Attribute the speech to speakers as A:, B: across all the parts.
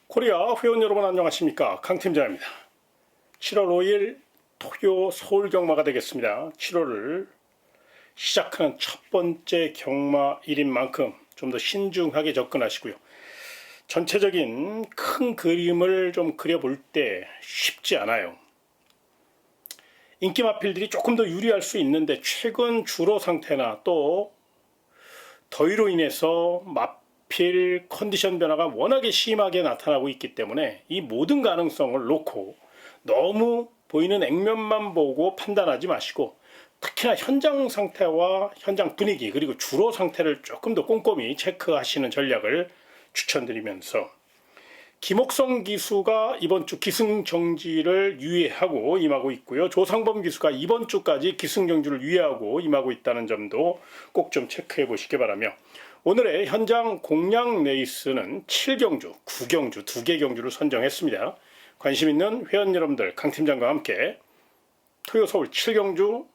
A: 코리아 회원 여러분 안녕하십니까, 강팀장입니다. 7월 5일 토요 서울 경마가 되겠습니다. 7월을 시작하는 첫 번째 경마일인 만큼 좀 더 신중하게 접근하시고요. 전체적인 큰 그림을 좀 그려볼 때 쉽지 않아요. 인기 마필들이 조금 더 유리할 수 있는데 최근 주로 상태나 또 더위로 인해서 마필 컨디션 변화가 워낙에 심하게 나타나고 있기 때문에 이 모든 가능성을 놓고 너무 보이는 액면만 보고 판단하지 마시고, 특히나 현장 상태와 현장 분위기 그리고 주로 상태를 조금 더 꼼꼼히 체크하시는 전략을 추천드리면서, 김옥성 기수가 이번 주 기승정지를 유예하고 임하고 있고요. 조상범 기수가 이번 주까지 기승정지를 유예하고 임하고 있다는 점도 꼭 좀 체크해 보시기 바라며, 오늘의 현장 공략 레이스는 7경주, 9경주, 2개 경주를 선정했습니다. 관심 있는 회원 여러분들, 강팀장과 함께 토요 서울 7경주,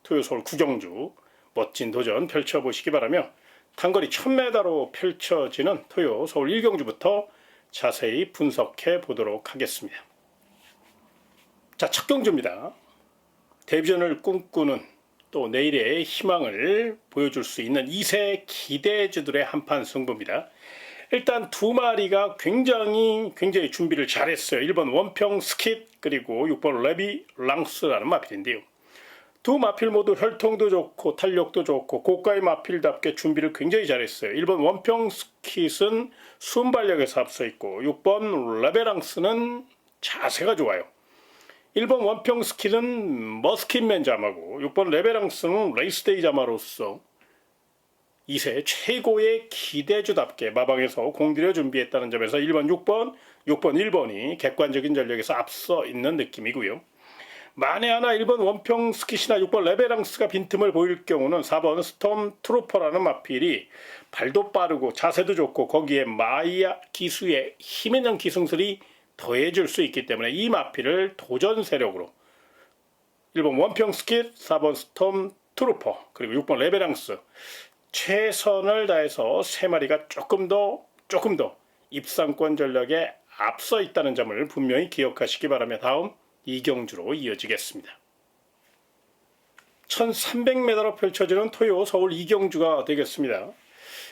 A: 토요 서울 9경주 멋진 도전 펼쳐보시기 바라며, 단거리 1000m로 펼쳐지는 토요 서울 1경주부터 자세히 분석해 보도록 하겠습니다. 자, 첫 경주입니다. 데뷔전을 꿈꾸는, 또 내일의 희망을 보여줄 수 있는 2세 기대주들의 한판 승부입니다. 일단 두 마리가 굉장히 준비를 잘했어요. 1번 원평 스킷 그리고 6번 레비 랑스라는 마필인데요. 두 마필 모두 혈통도 좋고 탄력도 좋고 고가의 마필답게 준비를 굉장히 잘했어요. 1번 원평 스킷은 순발력에서 앞서 있고 6번 레베랑스는 자세가 좋아요. 1번 원평 스킷은 머스킷맨 자마고 6번 레베랑스는 레이스데이 자마로서 2세 최고의 기대주답게 마방에서 공들여 준비했다는 점에서 1번, 6번, 1번이 객관적인 전력에서 앞서 있는 느낌이고요. 만에 하나 1번 원평 스킷이나 6번 레베랑스가 빈틈을 보일 경우는 4번 스톰 트루퍼라는 마필이 발도 빠르고 자세도 좋고 거기에 마이야 기수의 힘있는 기승술이 더해줄 수 있기 때문에 이 마필을 도전 세력으로 1번 원평 스킷, 4번 스톰 트루퍼 그리고 6번 레베랑스 최선을 다해서 세 마리가 조금 더 입상권 전략에 앞서 있다는 점을 분명히 기억하시기 바라며 다음 2경주로 이어지겠습니다. 1300m로 펼쳐지는 토요 서울 2경주가 되겠습니다.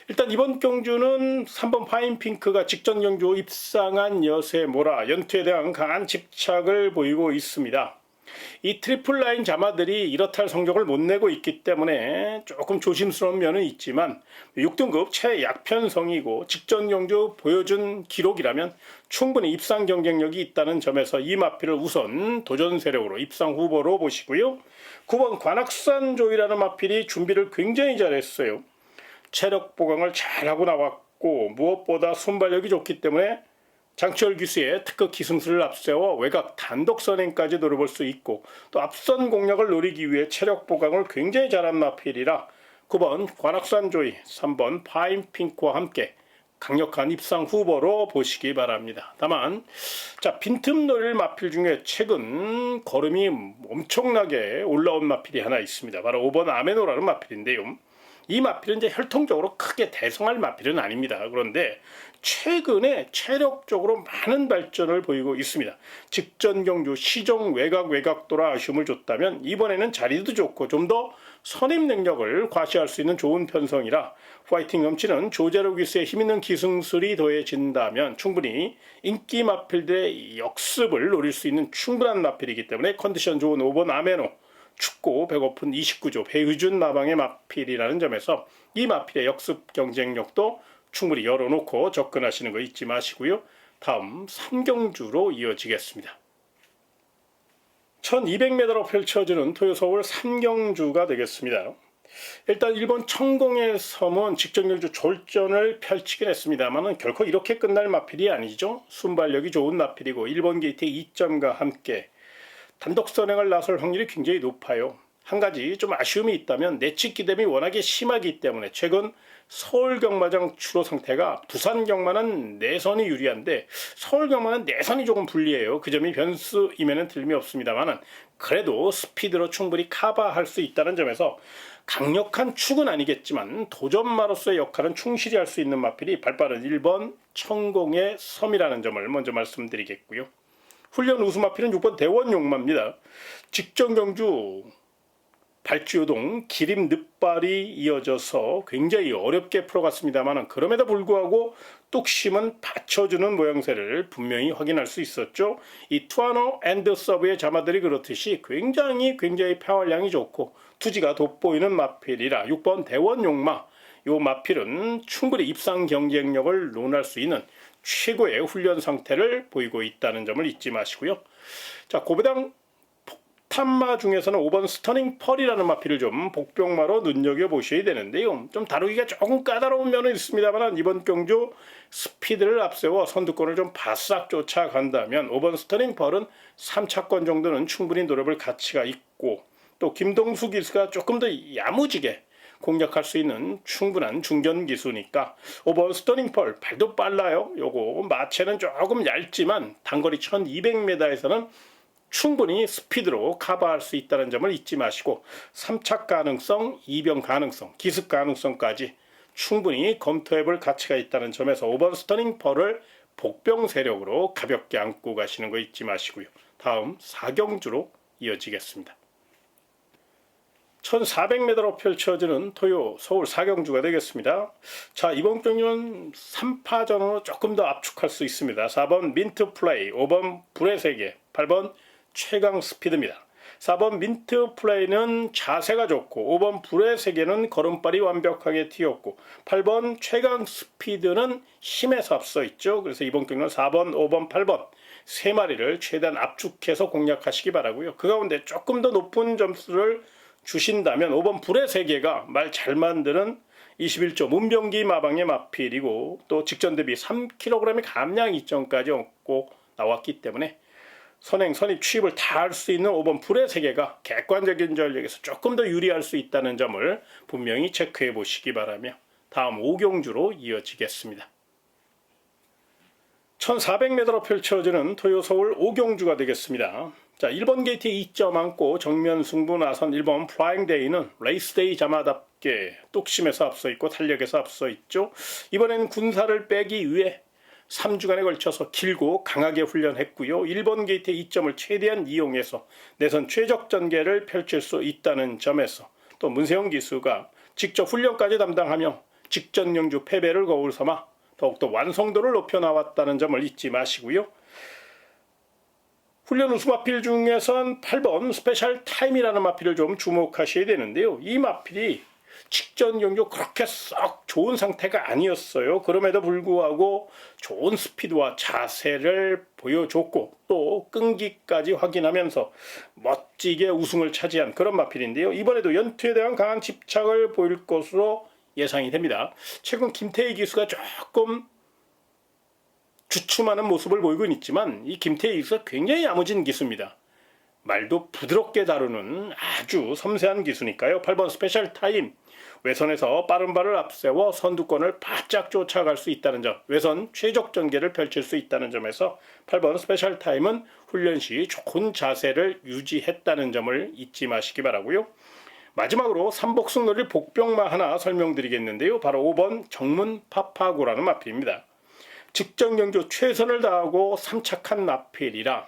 A: 일단 이번 경주는 3번 파인핑크가 직전 경주 입상한 여세 모라 연투에 대한 강한 집착을 보이고 있습니다. 이 트리플 라인 자마들이 이렇다 할 성적을 못 내고 있기 때문에 조금 조심스러운 면은 있지만 6등급 최약편성이고 직전 경주 보여준 기록이라면 충분히 입상 경쟁력이 있다는 점에서 이 마필을 우선 도전 세력으로 입상 후보로 보시고요. 9번 관악산 조이라는 마필이 준비를 굉장히 잘했어요. 체력 보강을 잘하고 나왔고 무엇보다 순발력이 좋기 때문에 장치열 기수의 특급 기승술을 앞세워 외곽 단독 선행까지 노려볼 수 있고, 또 앞선 공략을 노리기 위해 체력 보강을 굉장히 잘한 마필이라 9번 관악산 조이, 3번 파인핑크와 함께 강력한 입상 후보로 보시기 바랍니다. 다만 빈틈 노릴 마필 중에 최근 걸음이 엄청나게 올라온 마필이 하나 있습니다. 바로 5번 아메노라는 마필인데요. 이 마필은 이제 혈통적으로 크게 대성할 마필은 아닙니다. 그런데 최근에 체력적으로 많은 발전을 보이고 있습니다. 직전 경주 시종 외곽도라 아쉬움을 줬다면 이번에는 자리도 좋고 좀 더 선임 능력을 과시할 수 있는 좋은 편성이라 파이팅 넘치는 조제로 기수의 힘있는 기승술이 더해진다면 충분히 인기 마필들의 역습을 노릴 수 있는 충분한 마필이기 때문에 컨디션 좋은 5번 아메노, 춥고 배고픈 29조 배의준 마방의 마필이라는 점에서 이 마필의 역습 경쟁력도 충분히 열어놓고 접근하시는 거 잊지 마시고요. 다음 3경주로 이어지겠습니다. 1200m로 펼쳐지는 토요 서울 3경주가 되겠습니다. 일단 일본 천공의 섬은 직전 경주 졸전을 펼치긴 했습니다만 결코 이렇게 끝날 마필이 아니죠. 순발력이 좋은 마필이고 일본 게이트의 2점과 함께 단독 선행을 나설 확률이 굉장히 높아요. 한 가지 좀 아쉬움이 있다면 내치 기댐이 워낙에 심하기 때문에 최근 서울 경마장 주로 상태가 부산 경마는 내선이 유리한데 서울 경마는 내선이 조금 불리해요. 그 점이 변수임에는 틀림이 없습니다만 그래도 스피드로 충분히 커버할 수 있다는 점에서 강력한 축은 아니겠지만 도전마로서의 역할은 충실히 할 수 있는 마필이 발빠른 1번 천공의 섬이라는 점을 먼저 말씀드리겠고요. 훈련 우수 마필은 6번 대원용마입니다. 직전 경주 발주요동 기림 늪발이 이어져서 굉장히 어렵게 풀어갔습니다만 그럼에도 불구하고 뚝심은 받쳐주는 모양새를 분명히 확인할 수 있었죠. 이 투아노 앤드 서브의 자마들이 그렇듯이 굉장히 평활량이 좋고 투지가 돋보이는 마필이라 6번 대원용마, 이 마필은 충분히 입상 경쟁력을 논할 수 있는 최고의 훈련 상태를 보이고 있다는 점을 잊지 마시고요. 자, 고배당 폭탄마 중에서는 5번 스터닝 펄이라는 마필을 좀 복병마로 눈여겨보셔야 되는데요. 좀 다루기가 조금 까다로운 면은 있습니다만 이번 경주 스피드를 앞세워 선두권을 좀 바싹 쫓아간다면 5번 스터닝 펄은 3차권 정도는 충분히 노려볼 가치가 있고 또 김동수 기수가 조금 더 야무지게 공략할 수 있는 충분한 중견 기수니까 5번 스터닝 펄 발도 빨라요. 요거 마체는 조금 얇지만 단거리 1200m에서는 충분히 스피드로 커버할 수 있다는 점을 잊지 마시고 3착 가능성, 이병 가능성, 기습 가능성까지 충분히 검토해볼 가치가 있다는 점에서 5번 스터닝 펄을 복병 세력으로 가볍게 안고 가시는 거 잊지 마시고요. 다음 4경주로 이어지겠습니다. 1400m로 펼쳐지는 토요 서울 4경주가 되겠습니다. 자, 이번 경주는 3파전으로 조금 더 압축할 수 있습니다. 4번 민트 플레이, 5번 불의 세계, 8번 최강 스피드입니다. 4번 민트 플레이는 자세가 좋고 5번 불의 세계는 걸음발이 완벽하게 튀었고 8번 최강 스피드는 힘에서 앞서 있죠. 그래서 이번 경기는 4번, 5번, 8번 세 마리를 최대한 압축해서 공략하시기 바라고요. 그 가운데 조금 더 높은 점수를 주신다면 5번 불의 세계가 말 잘 만드는 21조 문병기 마방의 마필이고 또 직전 대비 3kg의 감량 이점까지 얻고 나왔기 때문에 선입 취입을 다 할 수 있는 5번 불의 세계가 객관적인 전력에서 조금 더 유리할 수 있다는 점을 분명히 체크해 보시기 바라며 다음 5경주로 이어지겠습니다. 1400m로 펼쳐지는 토요 서울 5경주가 되겠습니다. 자, 1번 게이트에 2점 안고 정면 승부 나선 1번 플라잉 데이는 레이스 데이 자마답게 뚝심에서 앞서 있고 탄력에서 앞서 있죠. 이번엔 군사를 빼기 위해 3주간에 걸쳐서 길고 강하게 훈련했고요. 1번 게이트의 2점을 최대한 이용해서 내선 최적 전개를 펼칠 수 있다는 점에서 또 문세영 기수가 직접 훈련까지 담당하며 직전 경주 패배를 거울 삼아 더욱더 완성도를 높여 나왔다는 점을 잊지 마시고요. 훈련 우수 마필 중에선 8번 스페셜 타임이라는 마필을 좀 주목하셔야 되는데요. 이 마필이 직전 경주 그렇게 썩 좋은 상태가 아니었어요. 그럼에도 불구하고 좋은 스피드와 자세를 보여줬고 또 끈기까지 확인하면서 멋지게 우승을 차지한 그런 마필인데요. 이번에도 연투에 대한 강한 집착을 보일 것으로 예상이 됩니다. 최근 김태희 기수가 조금 주춤하는 모습을 보이고 있지만 이 김태희 기수가 굉장히 야무진 기수입니다. 말도 부드럽게 다루는 아주 섬세한 기수니까요. 8번 스페셜 타임 외선에서 빠른 발을 앞세워 선두권을 바짝 쫓아갈 수 있다는 점, 외선 최적 전개를 펼칠 수 있다는 점에서 8번 스페셜 타임은 훈련 시 좋은 자세를 유지했다는 점을 잊지 마시기 바라고요. 마지막으로 삼복승놀이 복병마 하나 설명드리겠는데요. 바로 5번 정문 파파고라는 마필입니다. 직전 경주 최선을 다하고 3착한 마필이라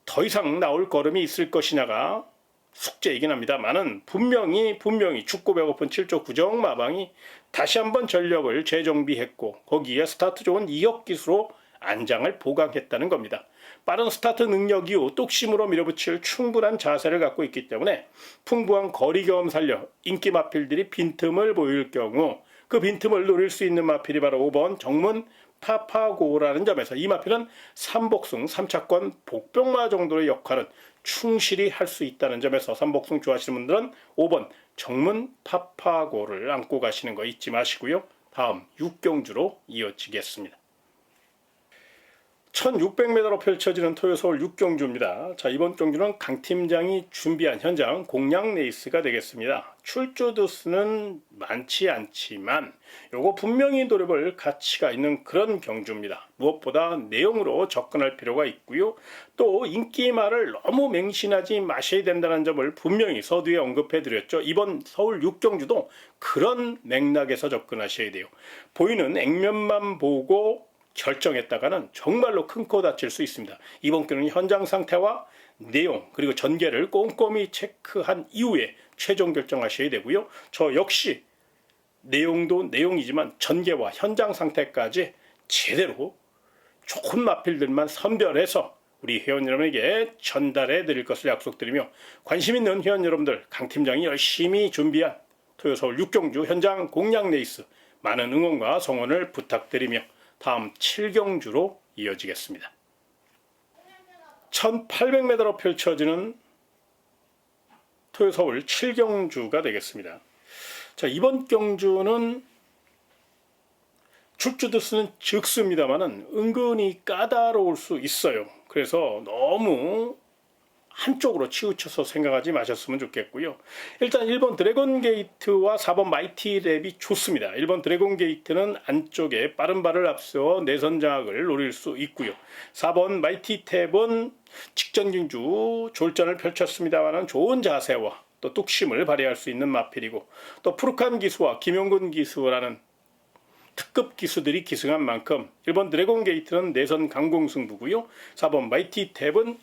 A: 더 이상 나올 걸음이 있을 것이냐가 숙제이긴 합니다만은 분명히 죽고 배고픈 7조 구정 마방이 다시 한번 전력을 재정비했고 거기에 스타트 좋은 2역 기수로 안장을 보강했다는 겁니다. 빠른 스타트 능력 이후 뚝심으로 밀어붙일 충분한 자세를 갖고 있기 때문에 풍부한 거리 경험 살려 인기 마필들이 빈틈을 보일 경우 그 빈틈을 노릴 수 있는 마필이 바로 5번 정문 파파고라는 점에서 이 마필은 삼복승 3차권 복병마 정도의 역할은 충실히 할 수 있다는 점에서 삼복승 좋아하시는 분들은 5번 정문 파파고를 안고 가시는 거 잊지 마시고요. 다음 6경주로 이어지겠습니다. 1600m로 펼쳐지는 토요 서울 6경주입니다. 자, 이번 경주는 강 팀장이 준비한 현장 공략 레이스가 되겠습니다. 출주 두수는 많지 않지만 요거 분명히 노려볼 가치가 있는 그런 경주입니다. 무엇보다 내용으로 접근할 필요가 있고요. 또 인기말을 너무 맹신하지 마셔야 된다는 점을 분명히 서두에 언급해 드렸죠. 이번 서울 6경주도 그런 맥락에서 접근하셔야 돼요. 보이는 액면만 보고 결정했다가는 정말로 큰 코 다칠 수 있습니다. 이번 경우는 현장 상태와 내용 그리고 전개를 꼼꼼히 체크한 이후에 최종 결정하셔야 되고요. 저 역시 내용도 내용이지만 전개와 현장 상태까지 제대로 좋은 마필들만 선별해서 우리 회원 여러분에게 전달해 드릴 것을 약속드리며 관심 있는 회원 여러분들 강 팀장이 열심히 준비한 토요 서울 6경주 현장 공략 레이스 많은 응원과 성원을 부탁드리며 다음 7경주로 이어지겠습니다. 1800m로 펼쳐지는 토요 서울 7경주가 되겠습니다. 자, 이번 경주는 출주 두수는 적습니다만은 은근히 까다로울 수 있어요. 그래서 너무 한쪽으로 치우쳐서 생각하지 마셨으면 좋겠고요. 일단 1번 드래곤 게이트와 4번 마이티 랩이 좋습니다. 1번 드래곤 게이트는 안쪽에 빠른 발을 앞세워 내선 장악을 노릴 수 있고요. 4번 마이티 탭은 직전 경주 졸전을 펼쳤습니다만 좋은 자세와 또 뚝심을 발휘할 수 있는 마필이고 또 푸르칸 기수와 김용근 기수라는 특급 기수들이 기승한 만큼 1번 드래곤 게이트는 내선 강공 승부고요. 4번 마이티 탭은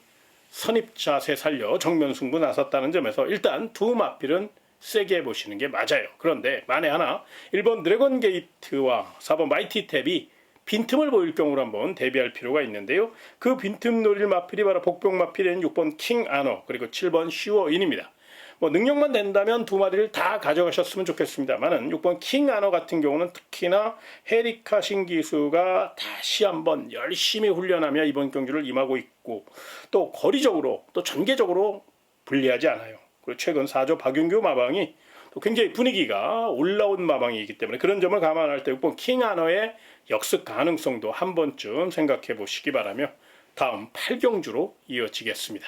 A: 선입 자세 살려 정면 승부 나섰다는 점에서 일단 두 마필은 세게 보시는 게 맞아요. 그런데 만에 하나 1번 드래곤 게이트와 4번 마이티 탭이 빈틈을 보일 경우를 한번 대비할 필요가 있는데요. 그 빈틈 노릴 마필이 바로 복병 마필인 6번 킹 아너 그리고 7번 슈어인입니다. 능력만 된다면 두 마리를 다 가져가셨으면 좋겠습니다만은 6번 킹 아너 같은 경우는 특히나 헤리카 신기수가 다시 한번 열심히 훈련하며 이번 경주를 임하고 있고 또 거리적으로 또 전개적으로 불리하지 않아요. 그리고 최근 4조 박윤규 마방이 또 굉장히 분위기가 올라온 마방이기 때문에 그런 점을 감안할 때 6번 킹 아너의 역습 가능성도 한 번쯤 생각해 보시기 바라며 다음 8경주로 이어지겠습니다.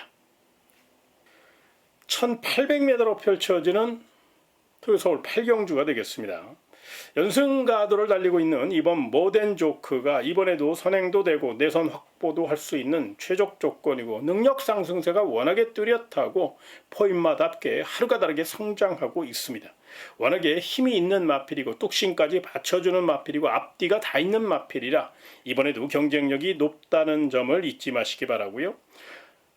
A: 1800m로 펼쳐지는 토요 서울 8경주가 되겠습니다. 연승 가도를 달리고 있는 이번 모덴 조크가 이번에도 선행도 되고 내선 확보도 할 수 있는 최적 조건이고 능력 상승세가 워낙에 뚜렷하고 포인마답게 하루가 다르게 성장하고 있습니다. 워낙에 힘이 있는 마필이고 뚝심까지 받쳐주는 마필이고 앞뒤가 다 있는 마필이라 이번에도 경쟁력이 높다는 점을 잊지 마시기 바라고요.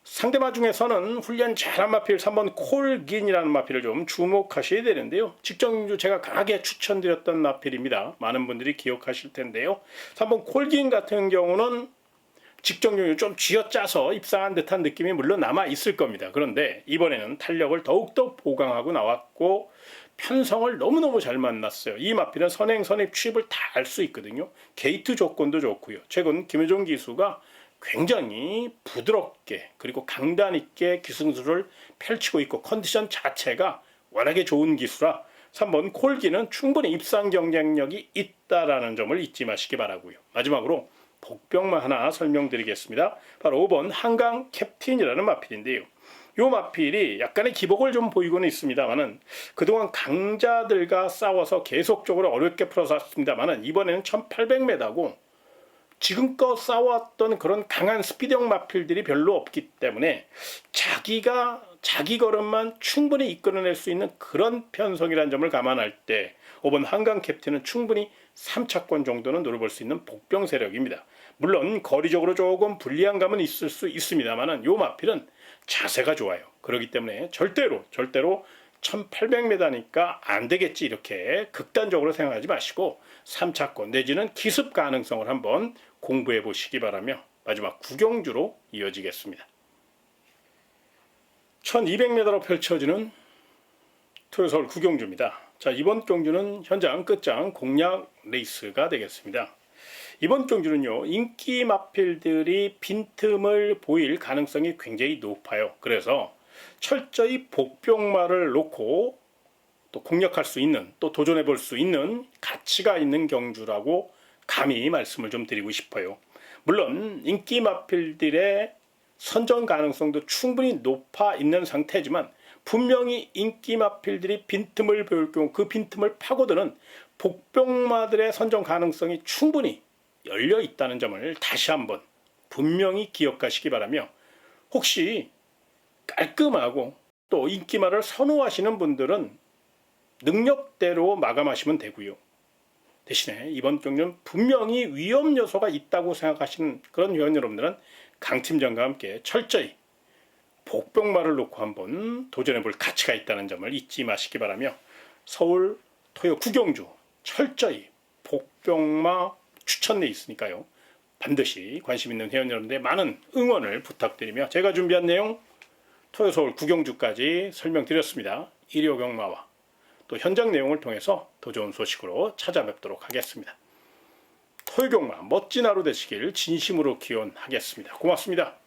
A: 상대마 중에서는 훈련 잘한 마필 3번 콜긴이라는 마필을 좀 주목하셔야 되는데요. 직전주 제가 강하게 추천드렸던 마필입니다. 많은 분들이 기억하실 텐데요. 3번 콜긴 같은 경우는 직전주 좀 쥐어짜서 입상한 듯한 느낌이 물론 남아 있을 겁니다. 그런데 이번에는 탄력을 더욱더 보강하고 나왔고 편성을 너무너무 잘 만났어요. 이 마필은 선행, 선입, 취입을 다 할 수 있거든요. 게이트 조건도 좋고요. 최근 김효종 기수가 굉장히 부드럽게 그리고 강단 있게 기승술을 펼치고 있고 컨디션 자체가 워낙에 좋은 기수라 3번 콜기는 충분히 입상 경쟁력이 있다라는 점을 잊지 마시기 바라고요. 마지막으로 복병만 하나 설명드리겠습니다. 바로 5번 한강 캡틴이라는 마필인데요. 이 마필이 약간의 기복을 좀 보이고는 있습니다만은 그동안 강자들과 싸워서 계속적으로 어렵게 풀어섰습니다만은 이번에는 1800m고 지금껏 싸웠던 그런 강한 스피드형 마필들이 별로 없기 때문에 자기가 자기 걸음만 충분히 이끌어낼 수 있는 그런 편성이라는 점을 감안할 때 5번 한강 캡틴은 충분히 3차권 정도는 노려볼 수 있는 복병 세력입니다. 물론 거리적으로 조금 불리한 감은 있을 수 있습니다만 이 마필은 자세가 좋아요. 그렇기 때문에 절대로 1800m니까 안 되겠지 이렇게 극단적으로 생각하지 마시고 3차권 내지는 기습 가능성을 한번 공부해 보시기 바라며 마지막 9경주로 이어지겠습니다. 1200m로 펼쳐지는 토요 서울 9경주입니다. 자, 이번 경주는 현장 끝장 공략 레이스가 되겠습니다. 이번 경주는요, 인기 마필들이 빈틈을 보일 가능성이 굉장히 높아요. 그래서 철저히 복병마를 놓고 또 공략할 수 있는 또 도전해 볼 수 있는 가치가 있는 경주라고 감히 말씀을 좀 드리고 싶어요. 물론 인기 마필들의 선정 가능성도 충분히 높아 있는 상태지만 분명히 인기 마필들이 빈틈을 배울 경우 그 빈틈을 파고드는 복병마들의 선정 가능성이 충분히 열려 있다는 점을 다시 한번 분명히 기억하시기 바라며, 혹시 깔끔하고 또 인기마를 선호하시는 분들은 능력대로 마감하시면 되고요. 대신에 이번 경기는 분명히 위험 요소가 있다고 생각하시는 그런 회원 여러분들은 강 팀장과 함께 철저히 복병마를 놓고 한번 도전해볼 가치가 있다는 점을 잊지 마시기 바라며, 서울 토요 구경주 철저히 복병마 추천돼 있으니까요. 반드시 관심 있는 회원 여러분들의 많은 응원을 부탁드리며, 제가 준비한 내용 토요 서울 구경주까지 설명드렸습니다. 1호 경마와 또 현장 내용을 통해서 더 좋은 소식으로 찾아뵙도록 하겠습니다. 토요 경마 멋진 하루 되시길 진심으로 기원하겠습니다. 고맙습니다.